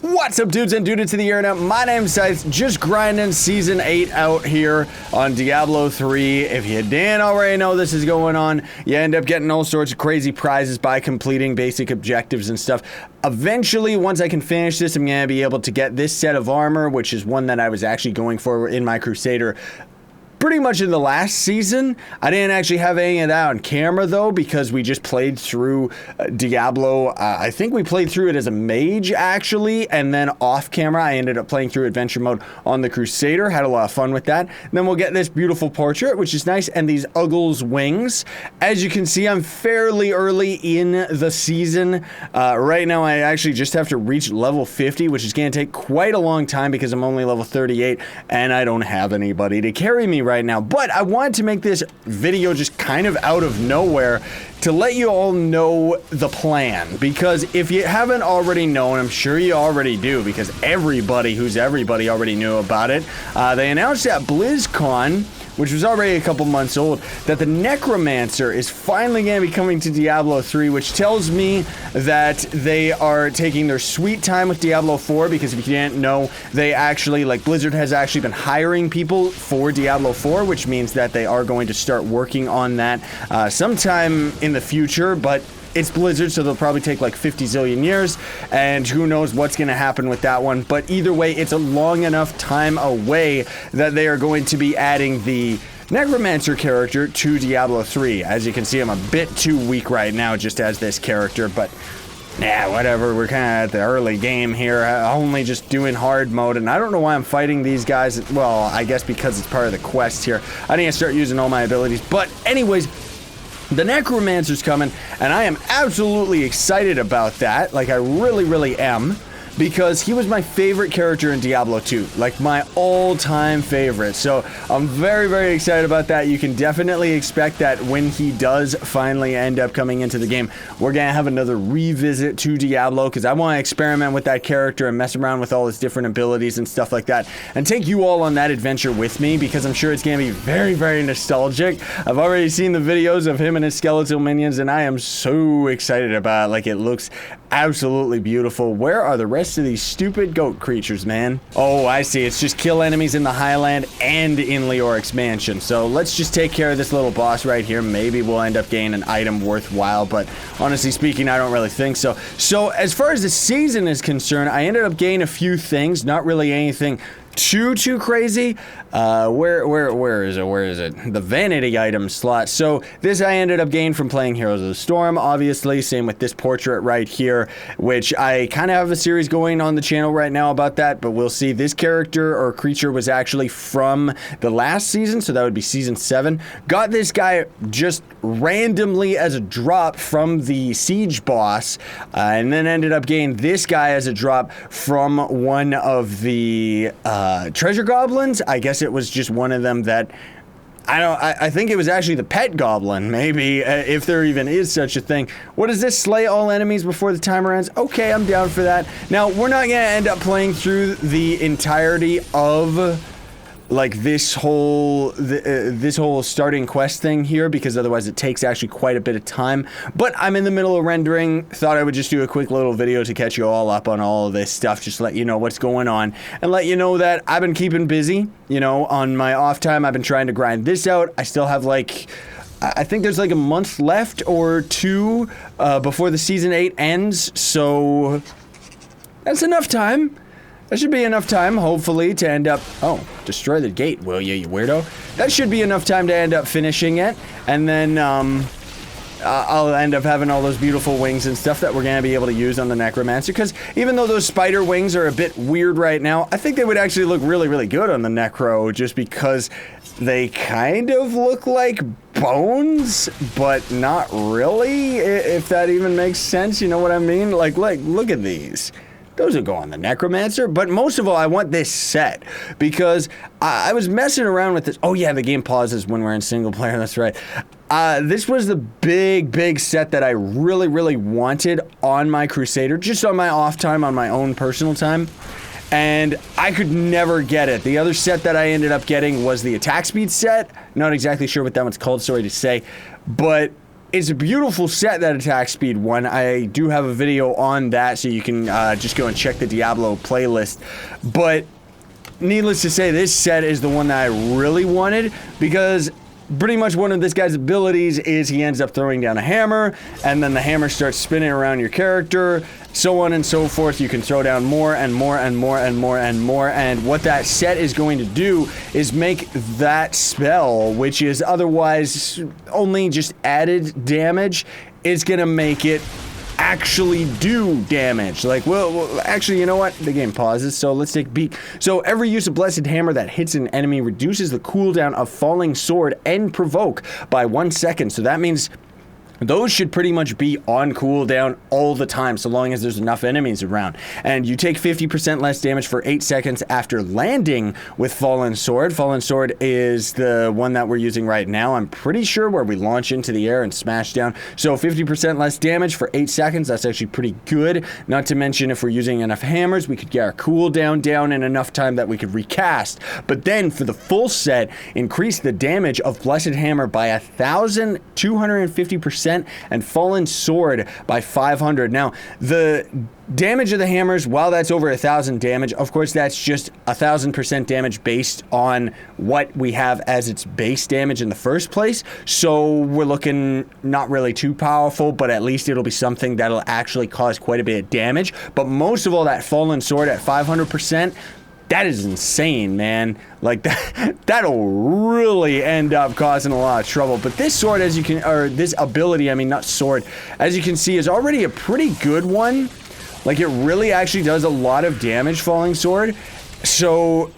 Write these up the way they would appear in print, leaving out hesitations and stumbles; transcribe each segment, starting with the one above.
What's up, dudes and dudettes of the internet? My name's Scythe, just grinding Season 8 out here on Diablo 3. If you didn't already know this is going on, you end up getting all sorts of crazy prizes by completing basic objectives and stuff. Eventually, once I can finish this, I'm going to be able to get this set of armor, which is one that I was actually going for in my Crusader pretty much in the last season. I didn't actually have any of that on camera though, because we just played through Diablo. I think we played through it as a mage actually, and then off camera I ended up playing through adventure mode on the Crusader. Had a lot of fun with that. And then we'll get this beautiful portrait, which is nice, and these Uggle's wings. As you can see, I'm fairly early in the season. Right now I actually just have to reach level 50, which is going to take quite a long time because I'm only level 38 and I don't have anybody to carry me right now. But I wanted to make this video just kind of out of nowhere to let you all know the plan, because if you haven't already known, I'm sure you already do, because everybody who's everybody already knew about it. They announced at BlizzCon, which was already a couple months old, that the Necromancer is finally going to be coming to Diablo 3, which tells me that they are taking their sweet time with Diablo 4, because if you didn't know, they actually, like, Blizzard has actually been hiring people for Diablo 4, which means that they are going to start working on that sometime in the future, but it's Blizzard, so they'll probably take like 50 zillion years, and who knows what's going to happen with that one. But either way, it's a long enough time away that they are going to be adding the Necromancer character to Diablo 3. As you can see, I'm a bit too weak right now just as this character, but yeah, whatever. We're kind of at the early game here, only just doing hard mode, and I don't know why I'm fighting these guys. Well, I guess because it's part of the quest here. I need to start using all my abilities, but anyways, the Necromancer's coming, and I am absolutely excited about that. Like, I really am, because he was my favorite character in Diablo 2, like my all-time favorite. So I'm very excited about that. You can definitely expect that when he does finally end up coming into the game, we're gonna have another revisit to Diablo, because I want to experiment with that character and mess around with all his different abilities and stuff like that, and take you all on that adventure with me, because I'm sure it's gonna be very nostalgic. I've already seen the videos of him and his skeletal minions, and I am so excited about it. Like, it looks absolutely beautiful. Where are the rest of these stupid goat creatures, man? Oh, I see. It's just kill enemies in the Highland and in Leoric's mansion. So let's just take care of this little boss right here. Maybe we'll end up gaining an item worthwhile, but honestly speaking, I don't really think so. So as far as the season is concerned, I ended up gaining a few things, not really anything too crazy. Where is it? The vanity item slot. So this I ended up gaining from playing Heroes of the Storm, obviously. Same with this portrait right here, which I kind of have a series going on the channel right now about that, but we'll see. This character or creature was actually from the last season, so that would be season 7. Got this guy just randomly as a drop from the siege boss, and then ended up getting this guy as a drop from one of the treasure goblins. I guess it was just one of them that I think it was actually the pet goblin, maybe, if there even is such a thing. What is this? Slay all enemies before the timer ends? Okay, I'm down for that. Now, we're not gonna end up playing through the entirety of like this whole starting quest thing here, because otherwise it takes actually quite a bit of time. But I'm in the middle of rendering. Thought I would just do a quick little video to catch you all up on all of this stuff, just let you know what's going on, and let you know that I've been keeping busy. You know, on my off time, I've been trying to grind this out. I still have like, I think there's like a month left or two before the season 8 ends, so that's enough time. That should be enough time, hopefully, to end up... Oh, destroy the gate, will you weirdo? That should be enough time to end up finishing it, and then I'll end up having all those beautiful wings and stuff that we're going to be able to use on the Necromancer, because even though those spider wings are a bit weird right now, I think they would actually look really good on the Necro, just because they kind of look like bones, but not really, if that even makes sense, you know what I mean? Like look at these. Those will go on the Necromancer, but most of all, I want this set, because I was messing around with this. Oh yeah, the game pauses when we're in single player, that's right. This was the big set that I really wanted on my Crusader, just on my off time, on my own personal time, and I could never get it. The other set that I ended up getting was the attack speed set. Not exactly sure what that one's called, sorry to say, but it's a beautiful set, that attack speed one. I do have a video on that, so you can just go and check the Diablo playlist. But needless to say, this set is the one that I really wanted, because pretty much one of this guy's abilities is he ends up throwing down a hammer, and then the hammer starts spinning around your character, so on and so forth. You can throw down more and more and more and more and more, and what that set is going to do is make that spell, which is otherwise only just added damage, is gonna make it actually do damage. Like, well, actually, you know what? The game pauses, so let's take a peek. So every use of Blessed Hammer that hits an enemy reduces the cooldown of Falling Sword and Provoke by 1 second. So that means those should pretty much be on cooldown all the time, so long as there's enough enemies around. And you take 50% less damage for 8 seconds after landing with Fallen Sword. Fallen Sword is the one that we're using right now, I'm pretty sure, where we launch into the air and smash down. So 50% less damage for 8 seconds, that's actually pretty good. Not to mention, if we're using enough hammers, we could get our cooldown down in enough time that we could recast. But then, for the full set, increase the damage of Blessed Hammer by 1,250%, and Fallen Sword by 500. Now, the damage of the hammers, while that's over 1,000 damage, of course that's just 1,000% damage based on what we have as its base damage in the first place. So we're looking not really too powerful, but at least it'll be something that'll actually cause quite a bit of damage. But most of all, that Fallen Sword at 500%, that is insane, man. Like, that'll really end up causing a lot of trouble. But this sword, as you can, or this ability, I mean, not sword, as you can see, is already a pretty good one. Like, it really actually does a lot of damage, Falling Sword. So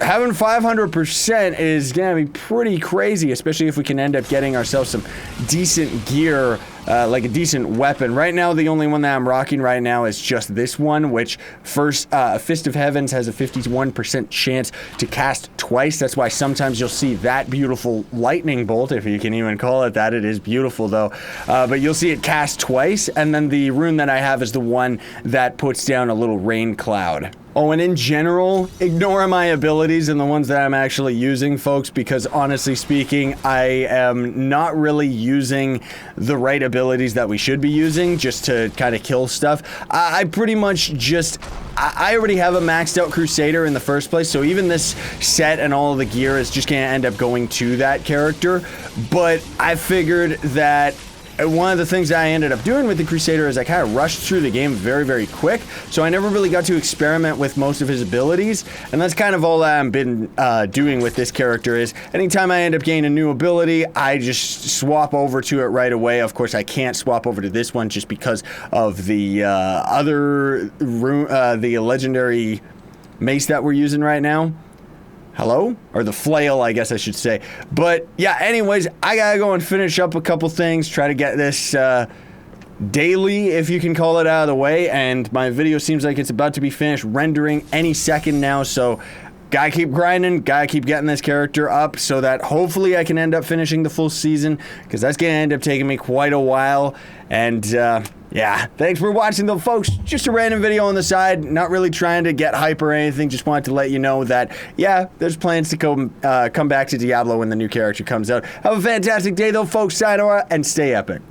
having 500% is gonna be pretty crazy, especially if we can end up getting ourselves some decent gear, like a decent weapon. Right now, the only one that I'm rocking right now is just this one, which Fist of Heavens has a 51% chance to cast twice. That's why sometimes you'll see that beautiful lightning bolt, if you can even call it that. It is beautiful, though. But you'll see it cast twice, and then the rune that I have is the one that puts down a little rain cloud. Oh, and in general, ignore my abilities and the ones that I'm actually using, folks, because honestly speaking, I am not really using the right abilities that we should be using just to kind of kill stuff. I pretty much just, I already have a maxed out Crusader in the first place, so even this set and all of the gear is just gonna end up going to that character. But I figured that one of the things that I ended up doing with the Crusader is I kind of rushed through the game very, very quick, so I never really got to experiment with most of his abilities, and that's kind of all that I've been doing with this character. Is anytime I end up gaining a new ability, I just swap over to it right away. Of course, I can't swap over to this one just because of the the legendary mace that we're using right now. Hello? Or the flail, I guess I should say. But yeah, anyways, I gotta go and finish up a couple things, try to get this daily, if you can call it, out of the way, and my video seems like it's about to be finished rendering any second now, so gotta keep grinding, gotta keep getting this character up so that hopefully I can end up finishing the full season, because that's gonna end up taking me quite a while. And yeah, thanks for watching though, folks. Just a random video on the side, not really trying to get hype or anything, just wanted to let you know that, yeah, there's plans to come back to Diablo when the new character comes out. Have a fantastic day though, folks. Sayonara, and stay epic.